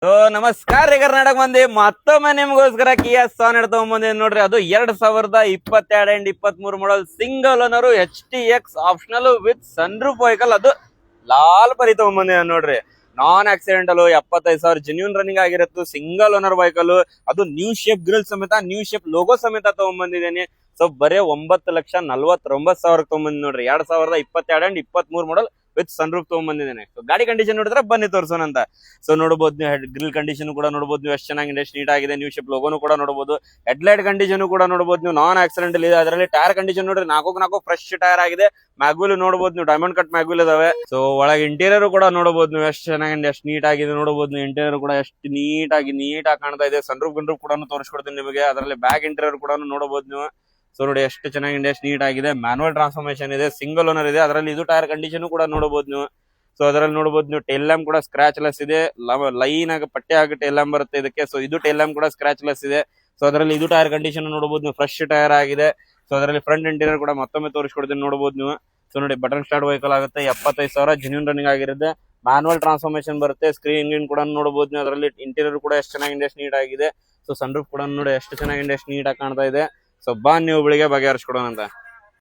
So ನಮಸ್ಕಾರ ರೀ ಕರ್ನಾಟಕ ಮಂದಿ, ಮತ್ತೊಮ್ಮೆ ನಿಮ್ಗೋಸ್ಕರ ಕಿಯಾ ಸಾನೆಟ್ ತಗೊಂಬಂದಿ ನೋಡ್ರಿ. ಅದು 2022 and 23 model single owner HTX optional with sunroof vehicle. ಅದು ಲಾಲ್ ಪರಿ ತಗೊಂಬಂದಿ ನೋಡ್ರಿ. ನಾನ್ ಆಕ್ಸಿಡೆಂಟಲ್ 75,000 ಜೆನ್ಯೂನ್ ರನ್ನಿಂಗ್ ಆಗಿರತ್ತು. ಸಿಂಗಲ್ ಓನರ್ ವೆಹಿಕಲ್, ಅದು ನ್ಯೂ ಶೇಪ್ ಗ್ರಿಲ್ ಸಮೇತ, ನ್ಯೂ ಶೇಪ್ ಲೋಗೋ ಸಮೇತ ತಗೊಂಬಂದಿದ್ದೇನೆ. ಸೊ ಬರೀ 9,49,000 ತಗೊಂಬಂದಿ ನೋಡ್ರಿ. 2022 ಅಂಡ್ 23 ಮಾಡಲ್ ವಿತ್ ಸನ್ರೂಫ್ ತಗೊಂಬಂದಿದ್ದೇನೆ. ಸೊ ಗಾಡಿ ಕಂಡೀಷನ್ ನೋಡಿದ್ರೆ ಬನ್ನಿ ತೋರ್ಸೋಣ ಅಂತ. ಸೊ ನೋಡಬಹುದು ನೀವು, ಗ್ರಿಲ್ ಕಂಡೀಷನ್ ಕೂಡ ನೋಡಬಹುದು ನೀವು, ಎಷ್ಟು ಚೆನ್ನಾಗಿದೆ, ಎಷ್ಟು ನೀಟ್ ಆಗಿದೆ. ನ್ಯೂ ಶೇಪ್ ಲೋಗೋನು ಕೂಡ ನೋಡಬಹುದು. ಹೆಡ್ಲೈಟ್ ಕಂಡೀಷನ್ ಕೂಡ ನೋಡಬಹುದು ನೀವು. ನಾನ್ ಆಕ್ಸಿಡೆಂಟಲ್ ಇದೆ. ಅದರಲ್ಲಿ ಟೈರ್ ಕಂಡೀಷನ್ ನೋಡ್ರಿ, 4 ಫ್ರೆಶ್ ಟೈರ್ ಆಗಿದೆ. ಮ್ಯಾಗ್ವಿಲ್ ನೋಡಬಹುದು ನೀವು, ಡೈಮಂಡ್ ಕಟ್ ಮ್ಯಾಗ್ವಿಲ್ ಇದಾವೆ. ಸೊ ಒಳಗೆ ಇಂಟೀರಿಯರ್ ಕೂಡ ನೋಡಬಹುದು ನೀವು, ಎಷ್ಟು ಚೆನ್ನಾಗಿದೆ, ಎಷ್ಟು ನೀಟ್ ಆಗಿದೆ ನೋಡಬಹುದು ನೀವು. ಇಂಟೀರಿಯರ್ ಕೂಡ ಎಷ್ಟು ನೀಟಾಗಿ ಕಾಣ್ತಾ ಇದೆ. ಸನ್ರೂಫ್ ಗಿನ್ರೂಫ್ ಕೂಡ ತೋರಿಸ್ಕೊಡ್ತೀನಿ ನಿಮಗೆ. ಅದರಲ್ಲಿ ಬ್ಯಾಕ್ ಇಂಟೀರಿಯರ್ ಕೂಡ ನೋಡಬಹುದು ನೀವು. ಸೊ ನೋಡಿ ಎಷ್ಟು ಚೆನ್ನಾಗಿದೆ, ಎಷ್ಟು ನೀಟ್ ಆಗಿದೆ. ಮ್ಯಾನುವಲ್ ಟ್ರಾನ್ಸ್ಫಾರ್ಮೇಶನ್ ಇದೆ, ಸಿಂಗಲ್ ಓನರ್ ಇದೆ. ಅದರಲ್ಲಿ ಇದು ಟೈರ್ ಕಂಡೀಷನ್ ಕೂಡ ನೋಡಬಹುದು ನೀವು. ಸೊ ಅದರಲ್ಲಿ ನೋಡಬಹುದು ನೀವು, ಟೇಲ್ ಲ್ಯಾಂಪ್ ಕೂಡ ಸ್ಕ್ರಾಚ್ ಲೆಸ್ ಇದೆ. ಲೈನ್ ಆಗಿ ಪಟ್ಟೆ ಆಗಿ ಟೇಲ್ ಲ್ಯಾಂಪ್ ಬರುತ್ತೆ ಇದಕ್ಕೆ. ಸೊ ಇದು ಟೇಲ್ ಲ್ಯಾಂಪ್ ಕೂಡ ಸ್ಕ್ರಾಚ್ ಲೆಸ್ ಇದೆ. ಸೊ ಅದರಲ್ಲಿ ಇದು ಟೈರ್ ಕಂಡೀಷನ್ ನೋಡಬಹುದು ನೀವು, ಫ್ರೆಶ್ ಟೈರ್ ಆಗಿದೆ. ಸೊ ಅದರಲ್ಲಿ ಫ್ರಂಟ್ ಇಂಟೀರಿಯರ್ ಕೂಡ ಮತ್ತೊಮ್ಮೆ ತೋರಿಸ್ಕೊಡ್ತೀನಿ ನೋಡಬಹುದು ನೀವು. ಸೊ ನೋಡಿ, ಬಟನ್ ಸ್ಟಾರ್ಟ್ ವೆಹಿಕಲ್ ಆಗುತ್ತೆ. 75,000 ಜೆನ್ಯೂನ್ ರನ್ನಿಂಗ್ ಆಗಿರುತ್ತೆ. ಮ್ಯಾನುವಲ್ ಟ್ರಾನ್ಸ್ಫಾರ್ಮೇಶನ್ ಬರುತ್ತೆ. ಸ್ಕ್ರೀನ್ ಕೂಡ ನೋಡಬಹುದು ನೀವು. ಅದರಲ್ಲಿ ಇಂಟೀರಿಯರ್ ಕೂಡ ಎಷ್ಟು ಚೆನ್ನಾಗಿದೆ, ಎಷ್ಟು ನೀಟ್ ಆಗಿದೆ. ಸೊ ಸನ್ರೂಫ್ ಕೂಡ ನೋಡಿ ಎಷ್ಟು ಚೆನ್ನಾಗಿದೆ, ಎಷ್ಟು ನೀಟ್ ಆಗಿ ಕಾಣ್ತಾ ಇದೆ. ಸೊ ಬಾ ನೀವು ಬೆಳಿಗ್ಗೆ ಬಗೆಹರಿಸ್ಕೊಡೋಣ ಅಂತ.